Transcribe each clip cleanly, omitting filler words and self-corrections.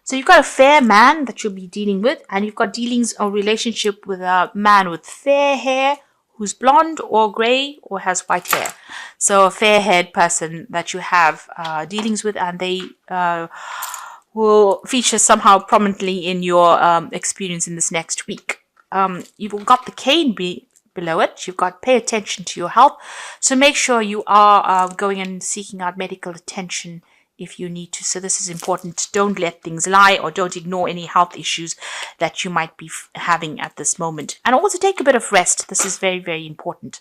So you've got a fair man that you'll be dealing with, and you've got dealings or relationship with a man with fair hair who's blonde or grey or has white hair. So a fair-haired person that you have dealings with, and they will feature somehow prominently in your experience in this next week. You've got the cane below it. You've got pay attention to your health. So make sure you are going and seeking out medical attention if you need to. So this is important. Don't let things lie, or don't ignore any health issues that you might be having at this moment. And also take a bit of rest. This is very, very important.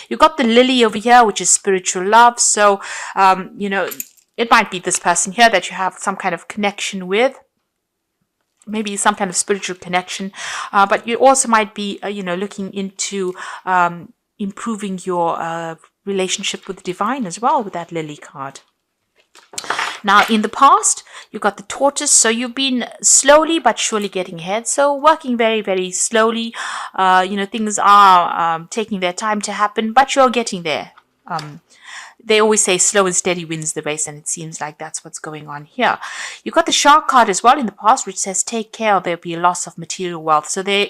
You've got the lily over here, which is spiritual love. So, it might be this person here that you have some kind of connection with. Maybe some kind of spiritual connection. But you also might be, looking into improving your relationship with the divine as well with that lily card. Now, in the past, you've got the tortoise, so you've been slowly but surely getting ahead. So working very, very slowly. Things are taking their time to happen, but you're getting there. They always say slow and steady wins the race, and it seems like that's what's going on here. You've got the shark card as well in the past, which says take care, there'll be a loss of material wealth. So there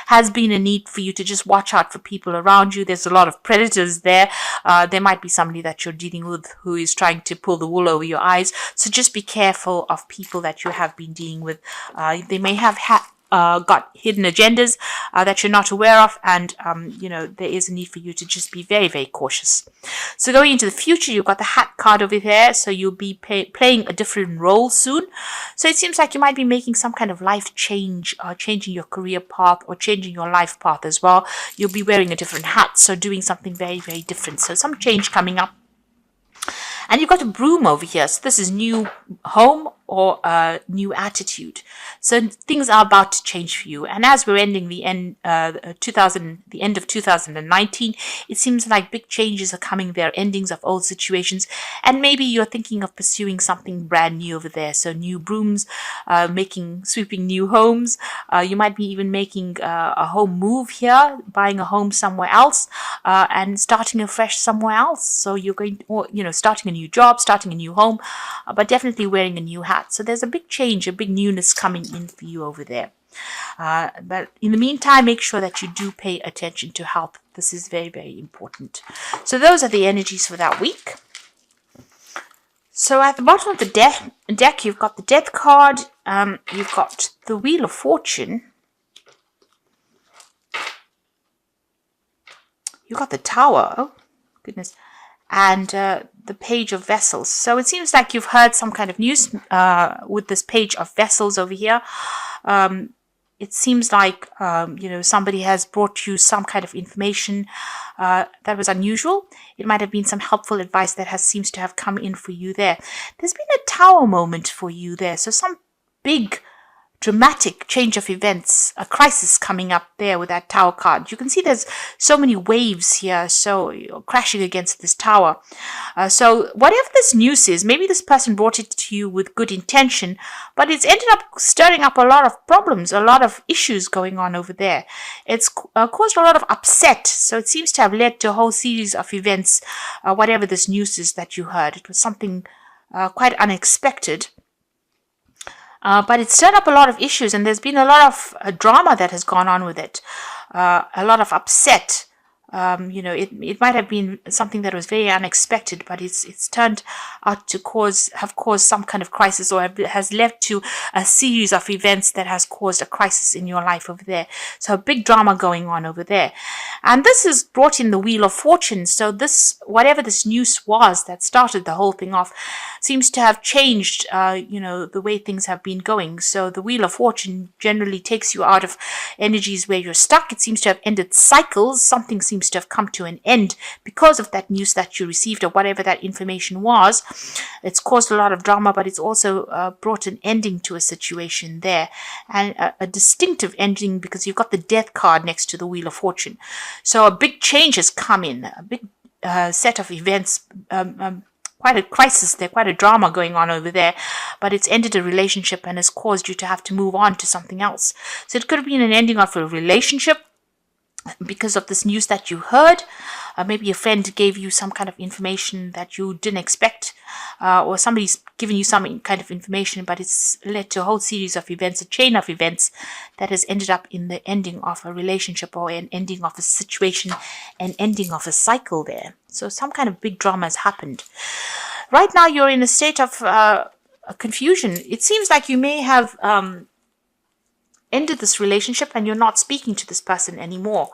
has been a need for you to just watch out for people around you. There's a lot of predators there. There might be somebody that you're dealing with who is trying to pull the wool over your eyes. So just be careful of people that you have been dealing with. They may have got hidden agendas that you're not aware of, and there is a need for you to just be very, very cautious. So going into the future, you've got the hat card over there, so you'll be playing a different role soon. So it seems like you might be making some kind of life change, or changing your career path, or changing your life path as well. You'll be wearing a different hat, so doing something very, very different. So some change coming up. And you've got a broom over here. So this is new home or a new attitude. So things are about to change for you. And as we're ending the end of 2019, it seems like big changes are coming there, endings of old situations. And maybe you're thinking of pursuing something brand new over there. So new brooms, sweeping new homes. You might be even making a home move here, buying a home somewhere else, and starting afresh somewhere else. So you're going, starting a new job, starting a new home, but definitely wearing a new hat. So there's a big change, a big newness coming in for you over there. But in the meantime, make sure that you do pay attention to health. This is very, very important. So those are the energies for that week. So at the bottom of the deck, you've got the Death card. You've got the Wheel of Fortune. You've got the Tower. Oh, goodness. And the Page of Vessels. So it seems like you've heard some kind of news with this Page of Vessels over here. It seems like, somebody has brought you some kind of information that was unusual. It might have been some helpful advice that seems to have come in for you there. There's been a Tower moment for you there. So some big dramatic change of events, a crisis coming up there with that Tower card. You can see there's so many waves here, so you're crashing against this tower. So whatever this news is, maybe this person brought it to you with good intention, but it's ended up stirring up a lot of problems, a lot of issues going on over there. It's caused a lot of upset, so it seems to have led to a whole series of events, whatever this news is that you heard. It was something quite unexpected. But it stirred up a lot of issues, and there's been a lot of drama that has gone on with it. A lot of upset. It might have been something that was very unexpected, but it's turned out to have caused some kind of crisis, or has led to a series of events that has caused a crisis in your life over there. So a big drama going on over there. And this has brought in the Wheel of Fortune. So whatever this news was that started the whole thing off, seems to have changed, the way things have been going. So the Wheel of Fortune generally takes you out of energies where you're stuck. It seems to have ended cycles. Something seems to have come to an end because of that news that you received, or whatever that information was. It's caused a lot of drama, but it's also brought an ending to a situation there, and a distinctive ending, because you've got the Death card next to the Wheel of Fortune. So a big change has come in, a big set of events, quite a crisis there, quite a drama going on over there, but it's ended a relationship and has caused you to have to move on to something else. So it could have been an ending of a relationship. because of this news that you heard. Maybe a friend gave you some kind of information that you didn't expect, or somebody's given you some kind of information, but it's led to a whole series of events, a chain of events that has ended up in the ending of a relationship or an ending of a situation, an ending of a cycle there. So some kind of big drama has happened. Right now you're in a state of confusion. It seems like you may have ended this relationship and you're not speaking to this person anymore.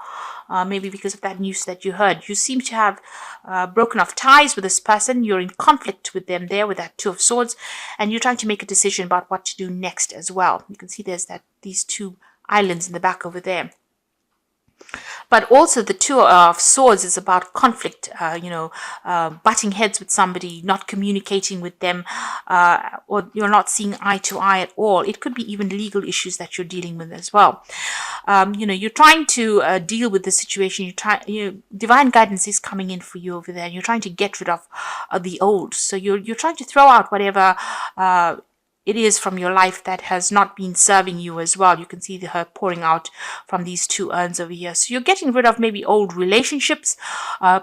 Maybe because of that news that you heard. You seem to have broken off ties with this person. You're in conflict with them there with that Two of Swords, and you're trying to make a decision about what to do next as well. You can see there's these two islands in the back over there. But also the Two of Swords is about conflict, butting heads with somebody, not communicating with them, or you're not seeing eye to eye at all. It could be even legal issues that you're dealing with as well. You're trying to deal with the situation. Divine guidance is coming in for you over there. You're trying to get rid of the old. So you're trying to throw out whatever it is from your life that has not been serving you as well. You can see her pouring out from these two urns over here. So you're getting rid of maybe old relationships,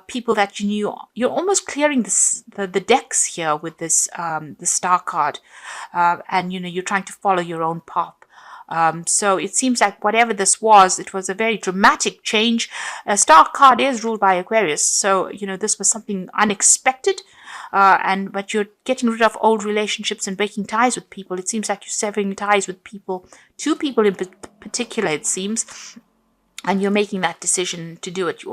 people that you knew. You're almost clearing the decks here with this the Star card, and you're trying to follow your own path. So it seems like whatever this was, it was a very dramatic change. A Star card is ruled by Aquarius, so this was something unexpected. But you're getting rid of old relationships and breaking ties with people. It seems like you're severing ties with people, two people in particular, it seems, and you're making that decision to do it.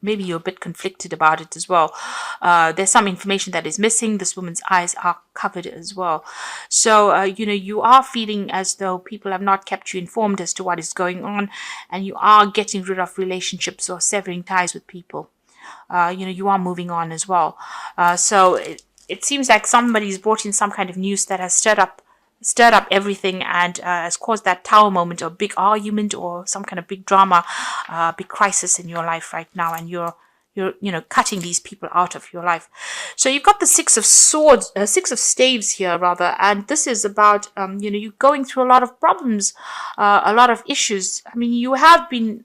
Maybe you're a bit conflicted about it as well. There's some information that is missing. This woman's eyes are covered as well. So, you are feeling as though people have not kept you informed as to what is going on, and you are getting rid of relationships or severing ties with people. You are moving on as well. So it seems like somebody's brought in some kind of news that has stirred up everything and has caused that Tower moment or big argument or some kind of big drama, big crisis in your life right now, and you're cutting these people out of your life. So you've got the Six of Swords, Six of Staves here rather, and this is about you going through a lot of problems, a lot of issues. I mean, you have been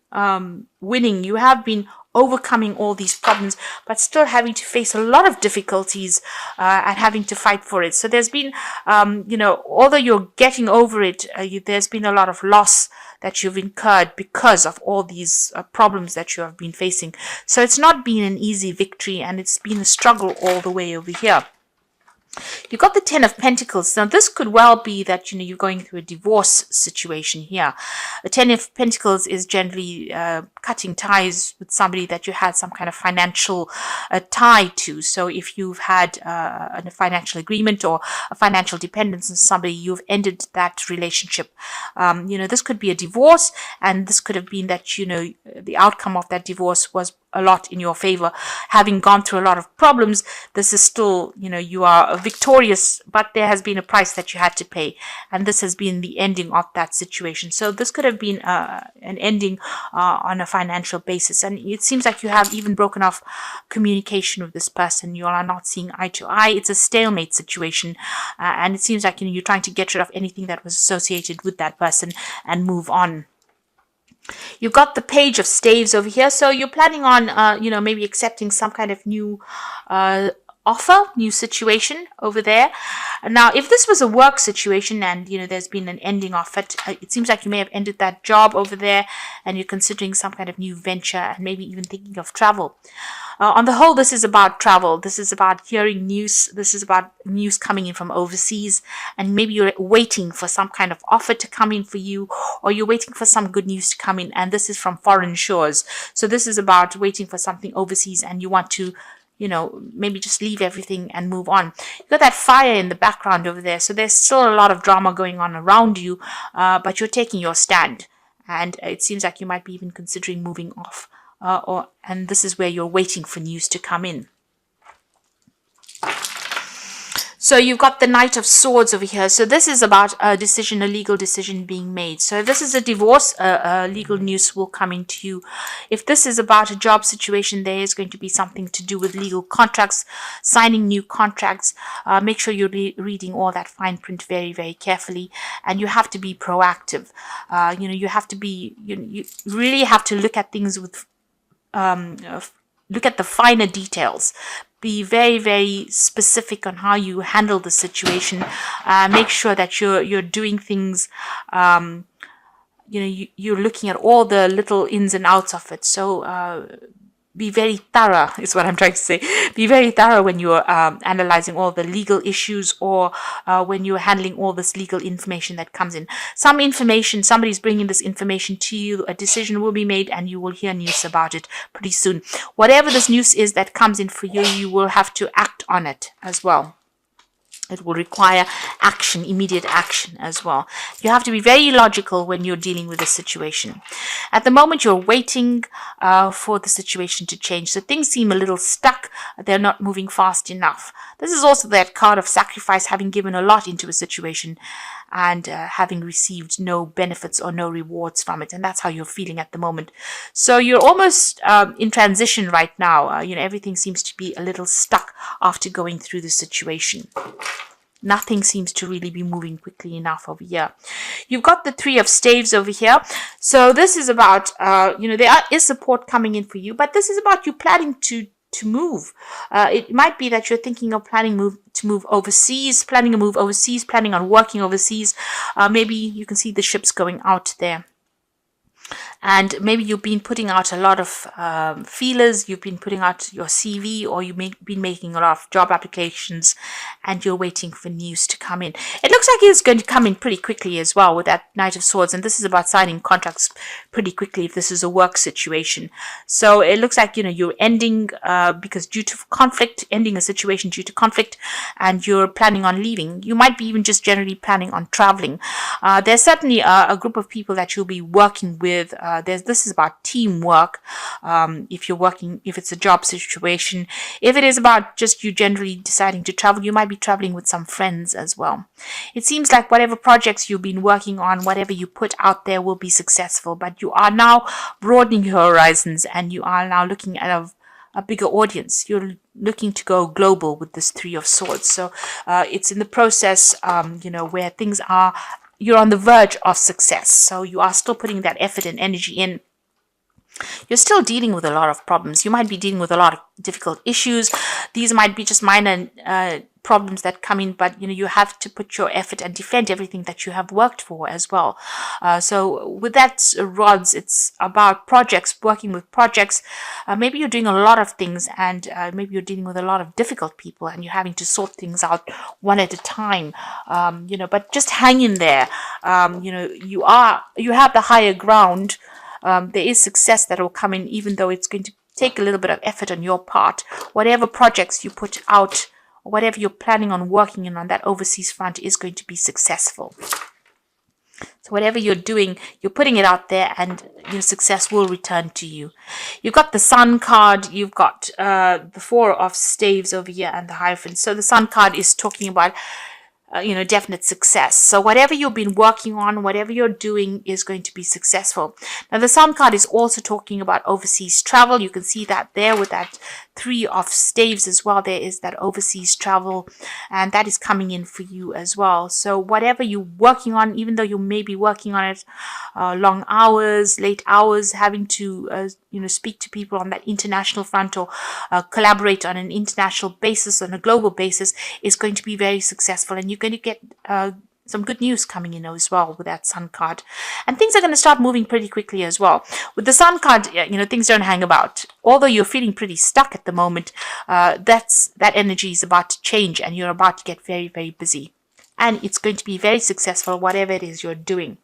winning, you have been overcoming all these problems, but still having to face a lot of difficulties and having to fight for it. So there's been, although you're getting over it, there's been a lot of loss that you've incurred because of all these problems that you have been facing. So it's not been an easy victory, and it's been a struggle all the way over here. You've got the Ten of Pentacles. Now, this could well be that, you're going through a divorce situation here. The Ten of Pentacles is generally cutting ties with somebody that you had some kind of financial tie to. So if you've had a financial agreement or a financial dependence on somebody, you've ended that relationship. This could be a divorce, and this could have been that, the outcome of that divorce was a lot in your favor. Having gone through a lot of problems, this is still, you are victorious, but there has been a price that you had to pay, and this has been the ending of that situation. So this could have been an ending on a financial basis, and it seems like you have even broken off communication with this person. You are not seeing eye to eye. It's a stalemate situation, and it seems like you're trying to get rid of anything that was associated with that person and move on. You've got the Page of Staves over here, so you're planning on, maybe accepting some kind of new offer, new situation over there. Now, if this was a work situation and, there's been an ending of it, it seems like you may have ended that job over there and you're considering some kind of new venture and maybe even thinking of travel. On the whole, this is about travel. This is about hearing news. This is about news coming in from overseas, and maybe you're waiting for some kind of offer to come in for you, or you're waiting for some good news to come in, and this is from foreign shores. So this is about waiting for something overseas, and you want to, maybe just leave everything and move on. You've got that fire in the background over there, so there's still a lot of drama going on around you, but you're taking your stand, and it seems like you might be even considering moving off. And this is where you're waiting for news to come in. So you've got the Knight of Swords over here. So this is about a decision, a legal decision being made. So if this is a divorce, legal news will come into you. If this is about a job situation, there is going to be something to do with legal contracts, signing new contracts. Make sure you're reading all that fine print very, very carefully. And you have to be proactive. You have to be, you really have to look at things with, look at the finer details. Be very, very specific on how you handle the situation. Make sure that you're doing things. You're looking at all the little ins and outs of it. So be very thorough is what I'm trying to say. Be very thorough when you're analyzing all the legal issues, or when you're handling all this legal information that comes in. Some information, somebody's bringing this information to you, a decision will be made, and you will hear news about it pretty soon. Whatever this news is that comes in for you, you will have to act on it as well. It will require action, immediate action as well. You have to be very logical when you're dealing with a situation. At the moment, you're waiting for the situation to change. So things seem a little stuck. They're not moving fast enough. This is also that card of sacrifice, having given a lot into a situation and having received no benefits or no rewards from it. And that's how you're feeling at the moment. So you're almost in transition right now. Everything seems to be a little stuck after going through the situation. Nothing seems to really be moving quickly enough over here. You've got the Three of Staves over here. So this is about, there is support coming in for you, but this is about you planning to move. It might be that you're thinking of planning to move overseas, planning a move overseas, planning on working overseas. Maybe you can see the ships going out there. And maybe you've been putting out a lot of feelers, you've been putting out your CV, or you've been making a lot of job applications, and you're waiting for news to come in. It looks like it's going to come in pretty quickly as well with that Knight of Swords, and this is about signing contracts pretty quickly if this is a work situation. So it looks like, you're ending because due to conflict, ending a situation due to conflict, and you're planning on leaving. You might be even just generally planning on traveling. There's certainly a group of people that you'll be working with. This is about teamwork. If it's a job situation, if it is about just you generally deciding to travel, you might be traveling with some friends as well. It seems like whatever projects you've been working on, whatever you put out there will be successful, but you are now broadening your horizons, and you are now looking at a bigger audience. You're looking to go global with this Three of Swords. So it's in the process, where things are, you're on the verge of success. So you are still putting that effort and energy in. You're still dealing with a lot of problems. You might be dealing with a lot of difficult issues. These might be just minor problems that come in, but you have to put your effort and defend everything that you have worked for as well. So with that rods, it's about projects, working with projects. Maybe you're doing a lot of things, and maybe you're dealing with a lot of difficult people, and you're having to sort things out one at a time. But just hang in there. You have the higher ground. There is success that will come in, even though it's going to take a little bit of effort on your part. Whatever projects you put out, or whatever you're planning on working in on that overseas front is going to be successful. So whatever you're doing, you're putting it out there, and your success will return to you. You've got the Sun card, you've got the Four of Staves over here, and the Hierophant. So the Sun card is talking about definite success. So whatever you've been working on, whatever you're doing is going to be successful. Now the Sun card is also talking about overseas travel. You can see that there with that Three of Staves as well. There is that overseas travel, and that is coming in for you as well. So whatever you're working on, even though you may be working on it long hours, late hours, having to speak to people on that international front, or collaborate on an international basis, on a global basis, is going to be very successful, and you're going to get some good news coming in as well with that Sun card. And things are going to start moving pretty quickly as well. With the Sun card, things don't hang about. Although you're feeling pretty stuck at the moment, that energy is about to change, and you're about to get very, very busy. And it's going to be very successful, whatever it is you're doing.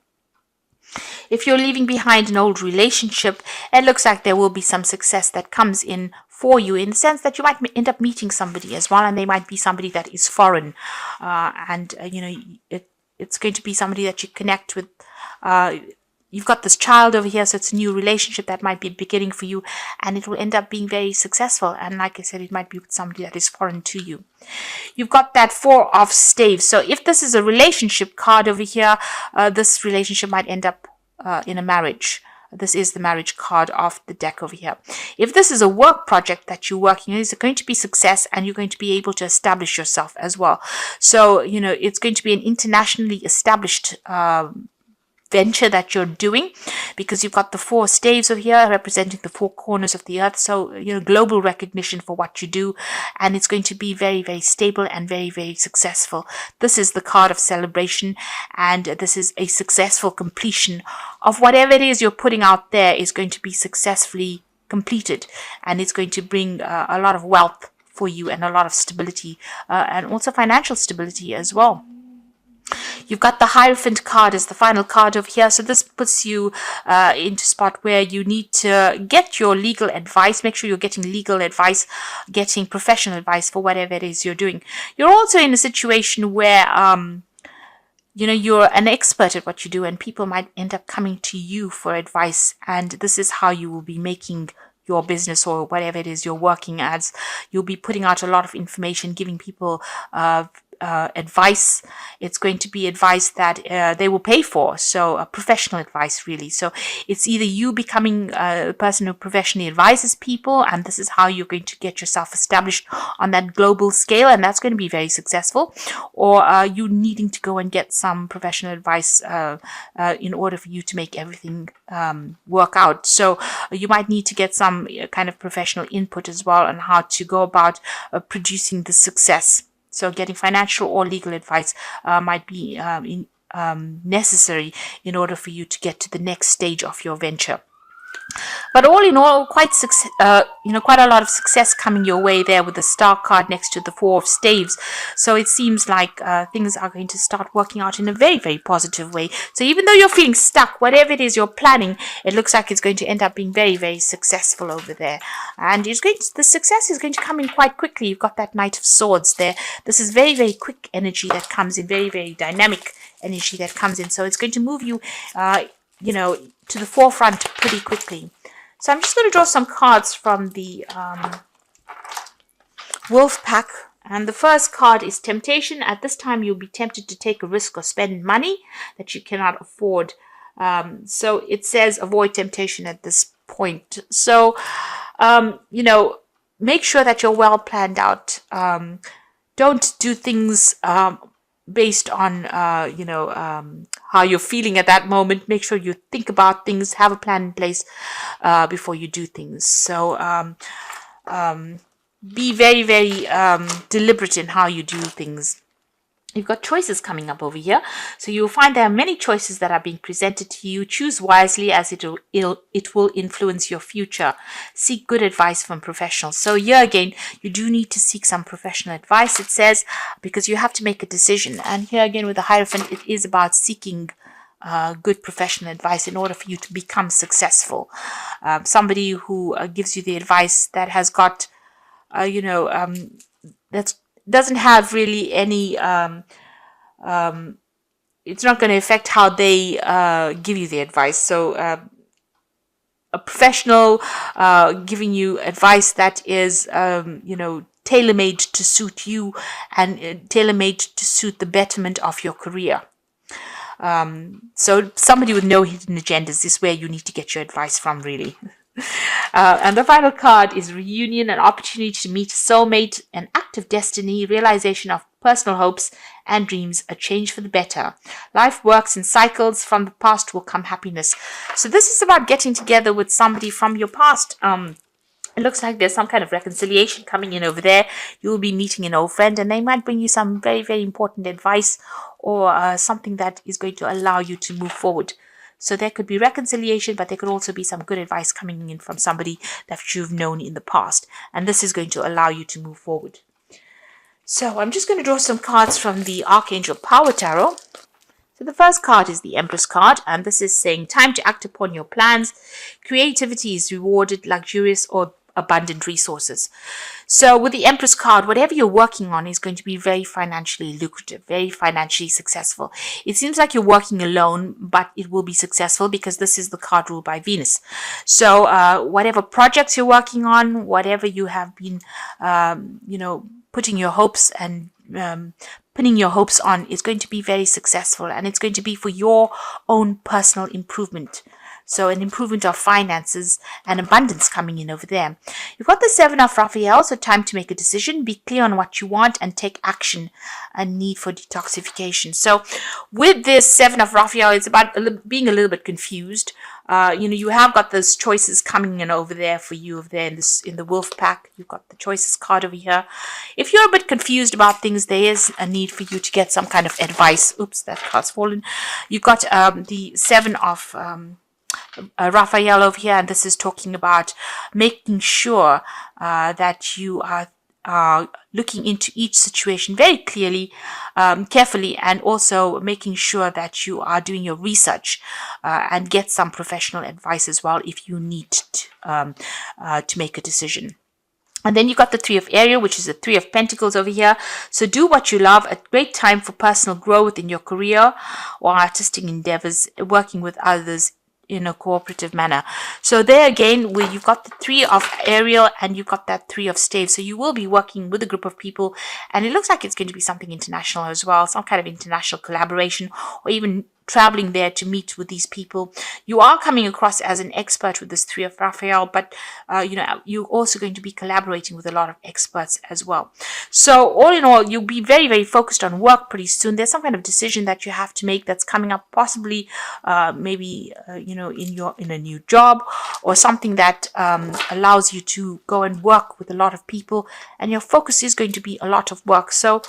If you're leaving behind an old relationship, it looks like there will be some success that comes in for you, in the sense that you might end up meeting somebody as well, and they might be somebody that is foreign, and it's going to be somebody that you connect with you've got this child over here, so it's a new relationship that might be beginning for you, and it will end up being very successful. And like I said, it might be with somebody that is foreign to you. You've got that Four of Staves. So if this is a relationship card over here, this relationship might end up in a marriage. This is the marriage card of the deck over here. If this is a work project that you're working on, it's going to be success, and you're going to be able to establish yourself as well. So, it's going to be an internationally established venture that you're doing, because you've got the Four Staves over here representing the four corners of the earth. So, global recognition for what you do, and it's going to be very, very stable and very, very successful. This is the card of celebration, and this is a successful completion of whatever it is you're putting out there is going to be successfully completed, and it's going to bring a lot of wealth for you and a lot of stability, and also financial stability as well. You've got the Hierophant card as the final card over here. So this puts you into a spot where you need to get your legal advice. Make sure you're getting legal advice, getting professional advice for whatever it is you're doing. You're also in a situation where, you're an expert at what you do, and people might end up coming to you for advice. And this is how you will be making your business or whatever it is you're working as. You'll be putting out a lot of information, giving people advice. It's going to be advice that they will pay for, so professional advice really. So it's either you becoming a person who professionally advises people, and this is how you're going to get yourself established on that global scale, and that's going to be very successful, or you needing to go and get some professional advice in order for you to make everything work out. So you might need to get some kind of professional input as well on how to go about producing the success. So getting financial or legal advice might be necessary in order for you to get to the next stage of your venture. But all in all, quite a lot of success coming your way there with the Star card next to the Four of Staves. So it seems like things are going to start working out in a very, very positive way. So even though you're feeling stuck, whatever it is you're planning, it looks like it's going to end up being very, very successful over there. And the success is going to come in quite quickly. You've got that Knight of Swords there. This is very, very quick energy that comes in, very, very dynamic energy that comes in. So it's going to move you, to the forefront pretty quickly. So I'm just going to draw some cards from the Wolf Pack. And the first card is Temptation. At this time, you'll be tempted to take a risk or spend money that you cannot afford. So it says avoid temptation at this point. So, make sure that you're well planned out. Don't do things based on, how you're feeling at that moment. Make sure you think about things, have a plan in place before you do things. So be very, very deliberate in how you do things. You've got choices coming up over here. So you'll find there are many choices that are being presented to you. Choose wisely, as it will influence your future. Seek good advice from professionals. So here again, you do need to seek some professional advice, it says, because you have to make a decision. And here again with the Hierophant, it is about seeking good professional advice in order for you to become successful. Somebody who gives you the advice that has got, that doesn't have really any, it's not going to affect how they give you the advice. So a professional giving you advice that is, tailor-made to suit you and tailor-made to suit the betterment of your career. So somebody with no hidden agendas is where you need to get your advice from, really. And the final card is Reunion, an opportunity to meet a soulmate, an act of destiny, realization of personal hopes and dreams, a change for the better. Life works in cycles. From the past will come happiness. So this is about getting together with somebody from your past. It looks like there's some kind of reconciliation coming in over there. You'll be meeting an old friend, and they might bring you some very, very important advice or something that is going to allow you to move forward. So there could be reconciliation, but there could also be some good advice coming in from somebody that you've known in the past. And this is going to allow you to move forward. So I'm just going to draw some cards from the Archangel Power Tarot. So the first card is the Empress card, and this is saying time to act upon your plans. Creativity is rewarded, luxurious or abundant resources. So with the Empress card, whatever you're working on is going to be very financially lucrative, very financially successful. It seems like you're working alone, but it will be successful because this is the card ruled by Venus. So whatever projects you're working on, whatever you have been, putting your hopes and pinning your hopes on is going to be very successful, and it's going to be for your own personal improvement. So an improvement of finances and abundance coming in over there. You've got the Seven of Raphael, so time to make a decision, be clear on what you want and take action, a need for detoxification. So with this Seven of Raphael, it's about being a little bit confused. You have got those choices coming in over there for you over there in the wolf pack. You've got the choices card over here. If you're a bit confused about things, there is a need for you to get some kind of advice. Oops, that card's fallen. You've got the Seven of Raphael over here, and this is talking about making sure that you are looking into each situation very clearly, carefully, and also making sure that you are doing your research and get some professional advice as well if you need to make a decision. And then you got the Three of Ariel, which is the Three of Pentacles over here. So do what you love. A great time for personal growth in your career or artistic endeavors, working with others in a cooperative manner. So there again, where you've got the Three of Ariel and you've got that Three of Staves. So you will be working with a group of people, and it looks like it's going to be something international as well, some kind of international collaboration, or even traveling there to meet with these people. You are coming across as an expert with this Three of Raphael, but you're also going to be collaborating with a lot of experts as well. So all in all, you'll be very, very focused on work pretty soon. There's some kind of decision that you have to make that's coming up, possibly maybe in a new job, or something that allows you to go and work with a lot of people, and your focus is going to be a lot of work. So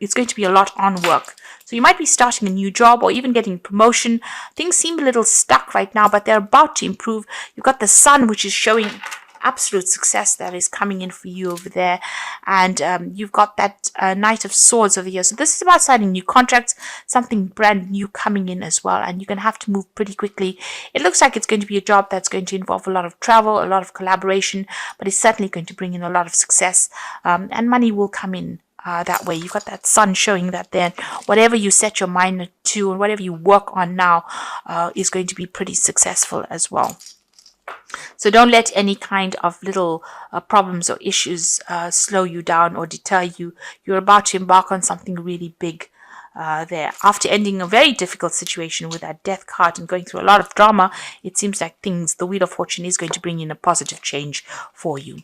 it's going to be a lot on work. So you might be starting a new job or even getting promotion. Things seem a little stuck right now, but they're about to improve. You've got the Sun, which is showing absolute success that is coming in for you over there. And you've got that Knight of Swords over here. So this is about signing new contracts, something brand new coming in as well. And you're going to have to move pretty quickly. It looks like it's going to be a job that's going to involve a lot of travel, a lot of collaboration, but it's certainly going to bring in a lot of success, and money will come in. That way, you've got that Sun showing that then whatever you set your mind to and whatever you work on now is going to be pretty successful as well. So don't let any kind of little problems or issues slow you down or deter you. You're about to embark on something really big there. After ending a very difficult situation with that Death card and going through a lot of drama, it seems like the Wheel of Fortune is going to bring in a positive change for you.